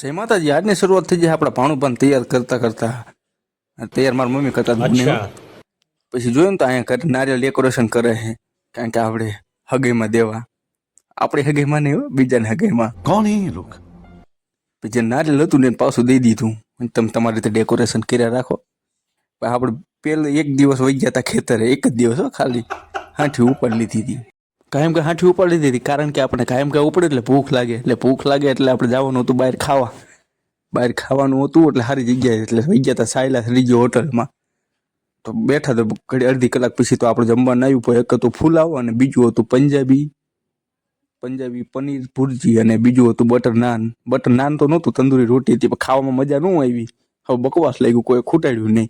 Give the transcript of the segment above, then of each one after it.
જય માતાજી। આજની શરૂઆત થઈ જાય આપણા ભાણું તૈયાર કરતા કરતા તૈયાર મારી મમ્મી કરતા જ મને પછી જોયું ને તો અહીંયા કરે નારિયેળ ડેકોરેશન કરે છે કારણ કે આપણે હગાઈમાં દેવા આપણી હગાઈમાં નહીં બીજાને હગાઈમાં कौन है ये लोग? પછી નારિયેળ હતું ને પાછું દઈ દીધું તમે તમારી રીતે ડેકોરેશન કર્યા રાખો। આપણે પહેલે એક દિવસ વહી ગયા હતા ખેતરે, એક જ દિવસ ખાલી હાંઠી ઉપાડી લીધી હતી। કાયમ કે હાંઠી ઉપાડી લીધી હતી કારણ કે આપણે કાયમ કે ઉપડે એટલે ભૂખ લાગે એટલે આપણે જવાનું હતું બહાર ખાવા, બહાર ખાવાનું હતું એટલે સારી જગ્યાએ એટલે વહી ગયા હતા સાયલા ત્રીજી હોટલમાં। તો બેઠા તો ઘડી અડધી કલાક પછી તો આપણે જમવાનું આવ્યું પણ એક હતું ફુલાવ અને બીજું હતું પંજાબી પનીર ભુરજી અને બીજું હતું બટર નાન તો નહોતું, તંદુરી રોટી હતી પણ ખાવામાં મજા ન આવી, હવે બકવાસ લાગ્યું, કોઈ ખૂટાડ્યું નહીં।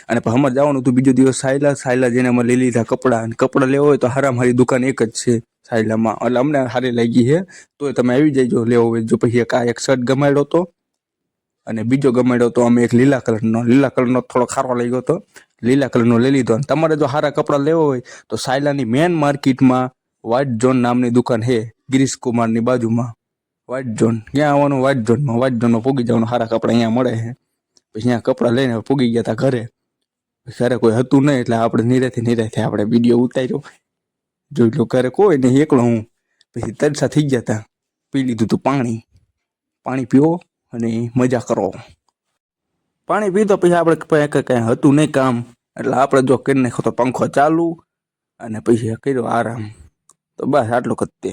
અને પછી અમારે જવાનું હતું બીજો દિવસ સાયલા જેને અમે લઈ લીધા કપડાં લેવા હોય તો હારી દુકાન એક જ છે સાયલામાં, એટલે અમને સારી લાગી છે તોય તમે આવી જજો લેવો હોય જો। પછી એક શર્ટ ગમાડ્યો હતો અને બીજો ગમાડ્યો હતો અમે એક લીલા કલરનો થોડો ખારો લાગ્યો હતો, લીલા કલરનો લઈ લીધો। અને તમારે જો સારા કપડાં લેવા હોય તો સાયલાની મેન માર્કેટમાં વ્હાઇટ ઝોન નામની દુકાન છે, ગિરીશ કુમારની બાજુમાં વ્હાઇટ ઝોન, ક્યાં આવવાનું વ્હાઇટ ઝોનમાં પૂગી જવાનું, સારા કપડાં અહીંયા મળે છે। પછી અહીંયા કપડાં લઈને પૂગી ગયા હતા ઘરે કોઈ હતું નહીં એટલે આપણે નિરાતે આપણે વિડીયો ઉતાર્યો, જોઈ લો ઘરે કોઈ નહીં, એકલો હું। પછી તરસા થઈ ગયા હતા, પી લીધું હતું પાણી પીવો અને મજા કરો। પાણી પીતો પછી આપણે કંઈ હતું નહીં કામ એટલે આપણે જો કરી નાખ્યો તો પંખો ચાલુ અને પછી કર્યો આરામ, તો બસ આટલું જ તે।